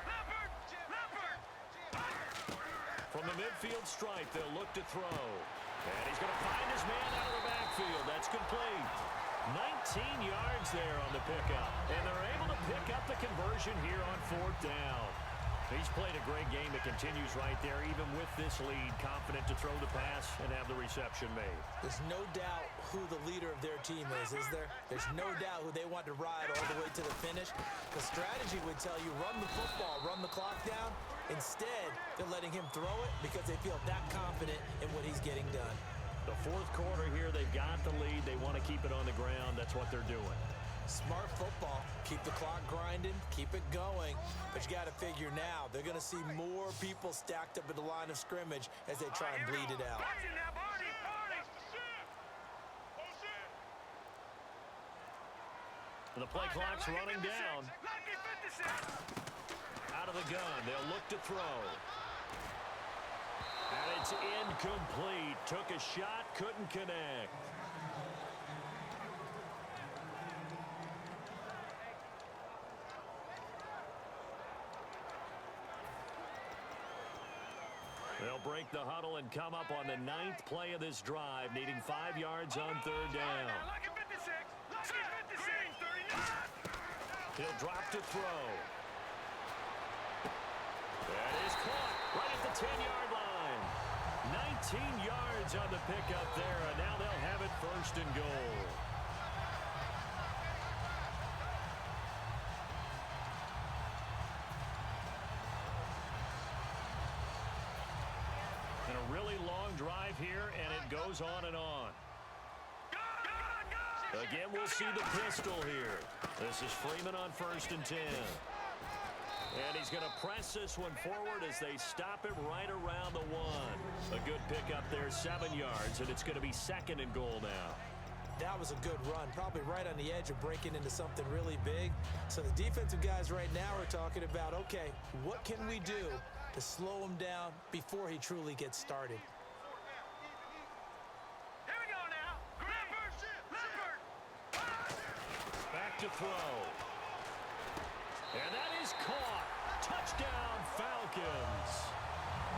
Leopard! Leopard! From the midfield stripe, they'll look to throw. And he's going to find his man out of the backfield. That's complete. 19 yards there on the pickup. And they're able to pick up the conversion here on 4th down. He's played a great game. It continues right there, even with this lead, confident to throw the pass and have the reception made. There's no doubt who the leader of their team is there? There's no doubt who they want to ride all the way to the finish. The strategy would tell you, run the football, run the clock down. Instead, they're letting him throw it because they feel that confident in what he's getting done. The 4th quarter here, they've got the lead. They want to keep it on the ground. That's what they're doing. Smart football. Keep the clock grinding, keep it going. But you got to figure now, they're going to see more people stacked up at the line of scrimmage as they try and bleed it out. The play clock's running down. Out of the gun, they'll look to throw. And it's incomplete. Took a shot, couldn't connect. They'll break the huddle and come up on the 9th play of this drive, needing 5 yards on 3rd down. He'll drop to throw. That is caught right at the 10-yard line. 19 yards on the pickup there, and now they'll have it 1st and goal. And a really long drive here, and it goes on and on. Again, we'll see the pistol here. This is Freeman on 1st and 10. And he's going to press this one forward as they stop it right around the 1. A good pickup there, 7 yards, and it's going to be 2nd and goal now. That was a good run, probably right on the edge of breaking into something really big. So the defensive guys right now are talking about, okay, what can we do to slow him down before he truly gets started. Here we go now. Leopard. Back to throw. And that is caught. Touchdown, Falcons.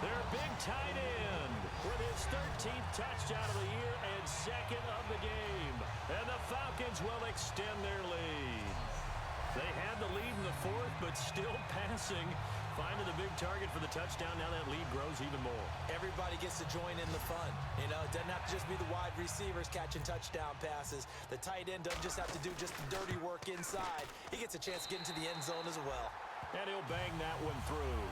Their big tight end with his 13th touchdown of the year and second of the game. And the Falcons will extend their lead. They had the lead in the fourth, but still passing. Finding the big target for the touchdown. Now that lead grows even more. Everybody gets to join in the fun. You know, it doesn't have to just be the wide receivers catching touchdown passes. The tight end doesn't just have to do just the dirty work inside. He gets a chance to get into the end zone as well. And he'll bang that one through.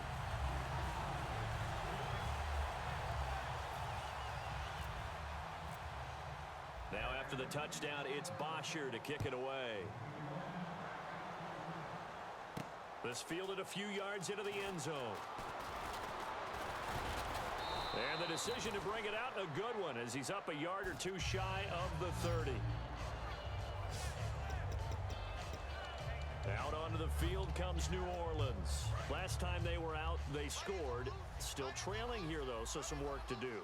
Now after the touchdown, it's Bosher to kick it away. This fielded a few yards into the end zone. And the decision to bring it out, a good one, as he's up a yard or two shy of the 30. Out onto the field comes New Orleans. Last time they were out, they scored. Still trailing here, though, so some work to do.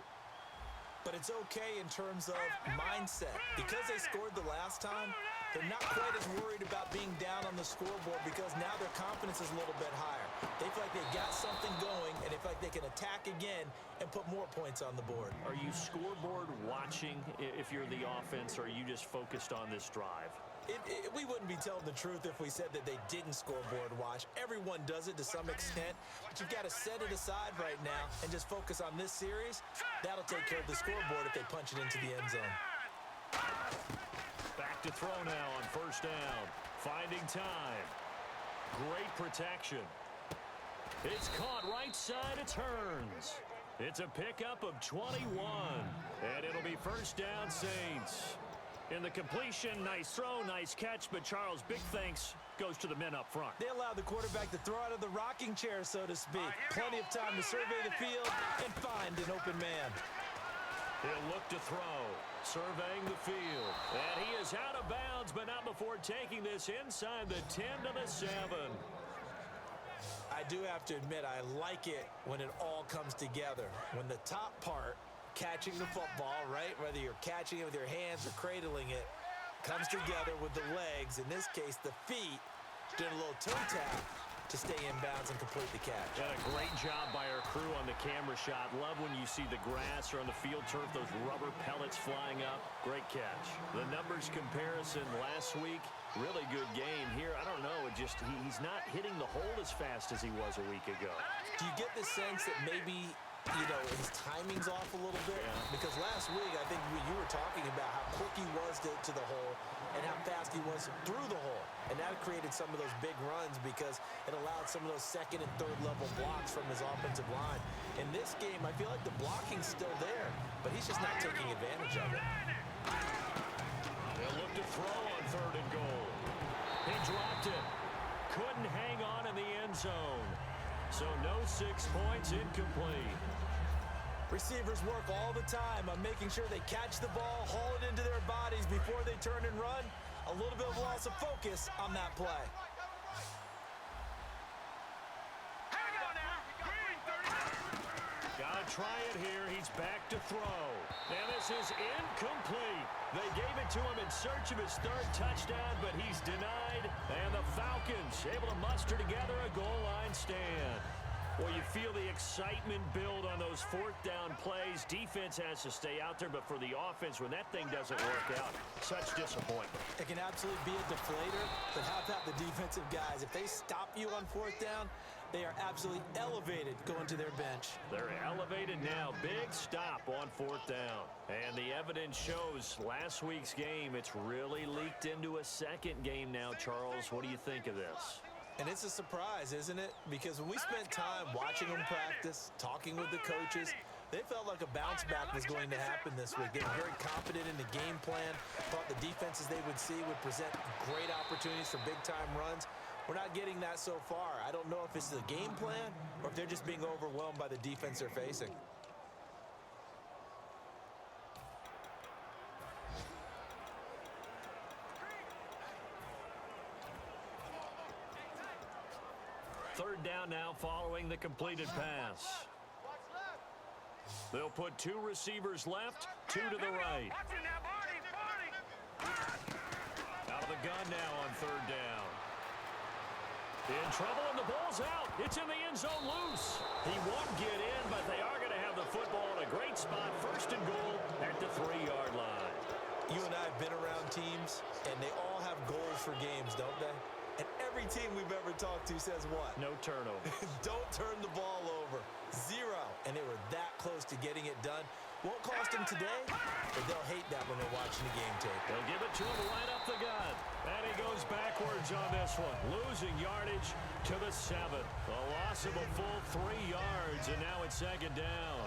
But it's okay in terms of mindset. Because they scored the last time, they're not quite as worried about being down on the scoreboard because now their confidence is a little bit higher. They feel like they got something going, and they feel like they can attack again and put more points on the board. Are you scoreboard watching if you're the offense, or are you just focused on this drive? We wouldn't be telling the truth if we said that they didn't scoreboard watch. Everyone does it to some extent, but you've got to set it aside right now and just focus on this series. That'll take care of the scoreboard if they punch it into the end zone. Back to throw now on first down. Finding time. Great protection. It's caught right side. It turns. It's a pickup of 21. And it'll be first down, Saints. In the completion, nice throw, nice catch, but Charles, big thanks goes to the men up front. They allowed the quarterback to throw out of the rocking chair, so to speak. Plenty of time to survey the field and find an open man. He'll look to throw, surveying the field. And he is out of bounds, but not before taking this inside the 10 to the 7. I do have to admit, I like it when it all comes together. When the top part, catching the football, right? Whether you're catching it with your hands or cradling it, comes together with the legs. In this case, the feet, doing a little toe tap to stay in bounds and complete the catch. And a great job by our crew on the camera shot. Love when you see the grass or on the field turf, those rubber pellets flying up. Great catch. The numbers comparison last week, really good game here. I don't know, he's not hitting the hole as fast as he was a week ago. Do you get the sense that maybe, you know, his timing's off a little bit? Yeah. Because last week, I think you were talking about how quick he was to the hole and how fast he was through the hole. And that created some of those big runs because it allowed some of those second and third level blocks from his offensive line. In this game, I feel like the blocking's still there, but he's just not taking advantage of it. They'll look to throw on third and goal. He dropped it. Couldn't hang on in the end zone. So no 6 points, incomplete. Receivers work all the time on making sure they catch the ball, haul it into their bodies before they turn and run. A little bit of loss of focus on that play. Here we go now. Green 30. Gotta try it here. He's back to throw. And this is incomplete. They gave it to him in search of his third touchdown, but he's denied. And the Falcons able to muster together a goal line stand. Well, you feel the excitement build on those fourth down plays. Defense has to stay out there, but for the offense, when that thing doesn't work out, such disappointment. It can absolutely be a deflator, but how about the defensive guys? If they stop you on fourth down, they are absolutely elevated going to their bench. They're elevated now. Big stop on fourth down. And the evidence shows last week's game, it's really leaked into a second game now, Charles. What do you think of this? And it's a surprise, isn't it? Because when we spent time watching them practice, talking with the coaches, they felt like a bounce back was going to happen this week. They were very confident in the game plan, thought the defenses they would see would present great opportunities for big-time runs. We're not getting that so far. I don't know if it's the game plan or if they're just being overwhelmed by the defense they're facing. Third down now following the the completed pass. They'll put 2 receivers left, 2 to the right. Out of the gun now on 3rd down. In trouble, and the ball's out. It's in the end zone loose. He won't get in, but they are going to have the football in a great spot. 1st and goal at the 3-yard line. You and I have been around teams, and they all have goals for games, don't they? And every team we've ever talked to says what? No turnovers. Don't turn the ball over. 0. And they were that close to getting it done. Won't cost them today, but they'll hate that when they're watching the game tape. They'll give it to him right up the gut. And he goes backwards on this one. Losing yardage to the 7. A loss of a full 3 yards, and now it's 2nd down.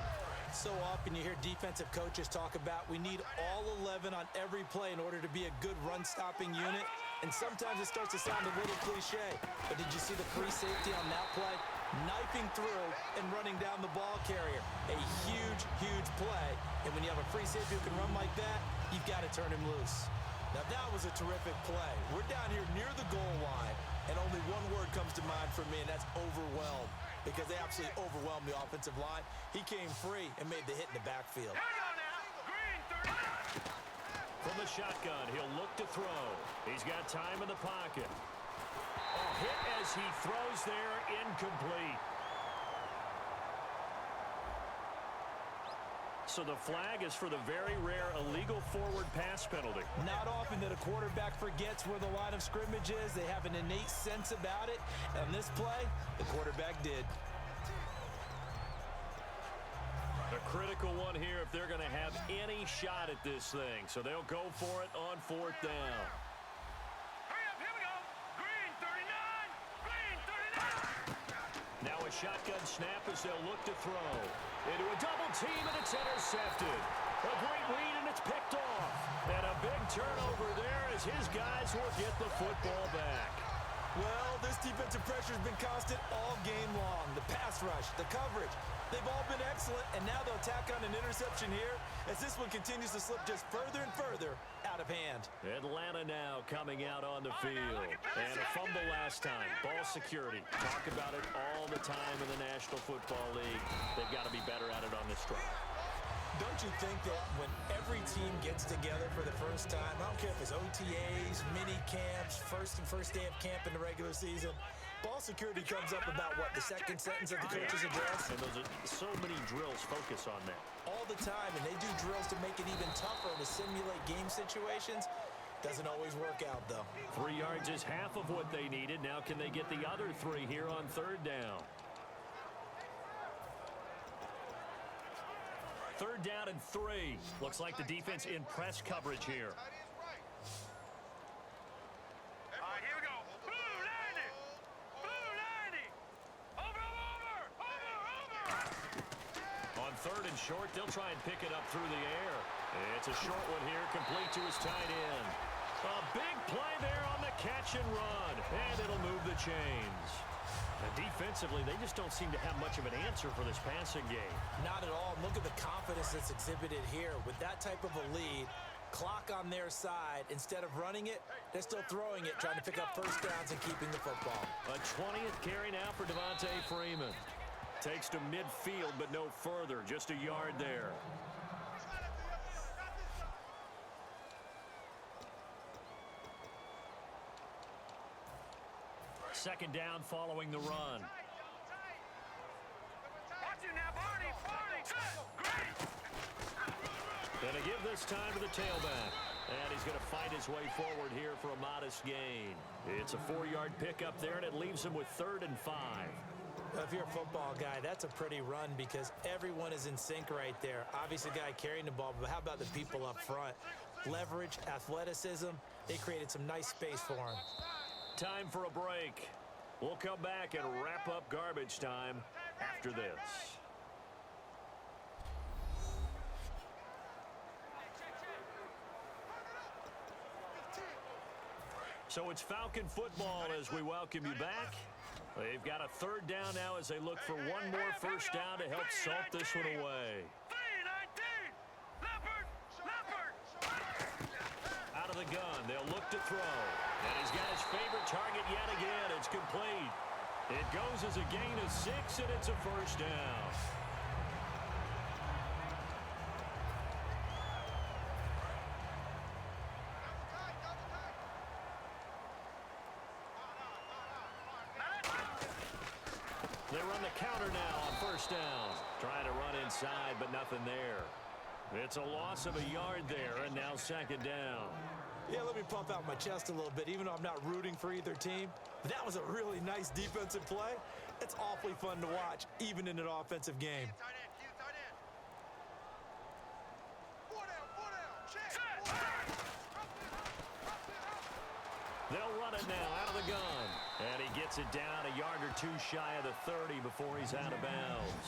So often you hear defensive coaches talk about we need all 11 on every play in order to be a good run-stopping unit. And sometimes it starts to sound a little cliche. But did you see the free safety on that play? Knifing through and running down the ball carrier. A huge, huge play. And when you have a free safety who can run like that, you've got to turn him loose. Now that was a terrific play. We're down here near the goal line, and only one word comes to mind for me, and that's overwhelmed. Because they absolutely overwhelmed the offensive line. He came free and made the hit in the backfield. From the shotgun, he'll look to throw. He's got time in the pocket. A hit as he throws there, incomplete. So the flag is for the very rare illegal forward pass penalty. Not often that a quarterback forgets where the line of scrimmage is. They have an innate sense about it. And on this play, the quarterback did. A critical one here if they're going to have any shot at this thing. So they'll go for it on 4th down. Now a shotgun snap as they'll look to throw. Into a double team, and it's intercepted. A great read, and it's picked off. And a big turnover there as his guys will get the football back. Well, this defensive pressure has been constant all game long. The pass rush, the coverage, they've all been excellent, and now they'll tack on an interception here as this one continues to slip just further and further out of hand. Atlanta now coming out on the field. And a fumble last time. Ball security. Talk about it all the time in the National Football League. They've got to be better at it on this drive. Don't you think that when every team gets together for the first time, I don't care if it's OTAs, mini camps, first day of camp in the regular season, ball security comes up about what, the second sentence of the coach's address? And those are so many drills focus on that. All the time, and they do drills to make it even tougher to simulate game situations. Doesn't always work out, though. 3 yards is half of what they needed. Now can they get the other 3 here on 3rd down? 3rd down and 3. Looks like the defense in press coverage here. All right, here we go. Blue 90. Blue 90. Over. On 3rd and short, they'll try and pick it up through the air. It's a short one here, complete to his tight end. A big play there on the catch and run, and it'll move the chains. Now, defensively, they just don't seem to have much of an answer for this passing game. Not at all. Look at the confidence that's exhibited here. With that type of a lead, clock on their side, instead of running it, they're still throwing it, trying to pick up first downs and keeping the football. A 20th carry now for Devontae Freeman. Takes to midfield, but no further. Just a yard there. Second down following the run. Gonna give this time to the tailback. And he's gonna fight his way forward here for a modest gain. It's a 4-yard pickup there, and it leaves him with 3rd and 5. Well, if you're a football guy, that's a pretty run because everyone is in sync right there. Obviously, the guy carrying the ball, but how about the people up front? Leverage, athleticism, they created some nice space for him. Time for a break. We'll come back and wrap up garbage time after this. So it's Falcon football as we welcome you back. They've got a 3rd down now as they look for one more first down to help salt this one away. Out of the gun, they'll look to throw. And he's got his favorite target yet again. It's complete. It goes as a gain of 6, and it's a first down. They run the counter now on first down. Trying to run inside, but nothing there. It's a loss of a yard there, and now second down. Yeah, let me pump out my chest a little bit, even though I'm not rooting for either team. That was a really nice defensive play. It's awfully fun to watch, even in an offensive game. They'll run it now out of the gun. And he gets it down a yard or two shy of the 30 before he's out of bounds.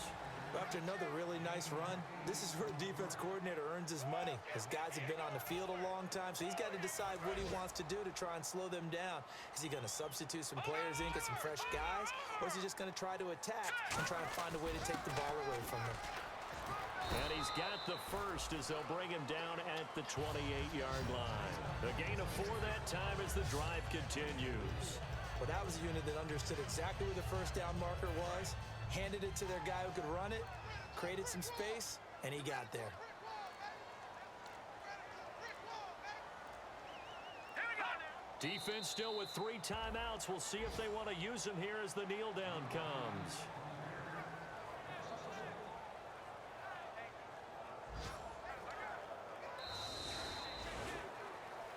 After another really nice run, this is where a defense coordinator earns his money. His guys have been on the field a long time, so he's got to decide what he wants to do to try and slow them down. Is he going to substitute some players in, get some fresh guys, or is he just going to try to attack and try and find a way to take the ball away from them? And he's got the first as they'll bring him down at the 28-yard line. A gain of 4 that time as the drive continues. Well, that was a unit that understood exactly where the first down marker was, handed it to their guy who could run it, created some space, and he got there. Defense still with 3 timeouts. We'll see if they want to use them here as the kneel down comes.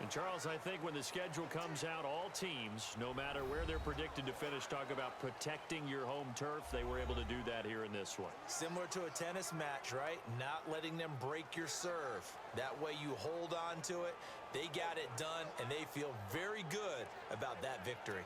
And Charles, I think when the schedule comes out, all teams, no matter where they're predicted to finish, talk about protecting your home turf. They were able to do that here in this one. Similar to a tennis match, right? Not letting them break your serve. That way you hold on to it. They got it done, and they feel very good about that victory.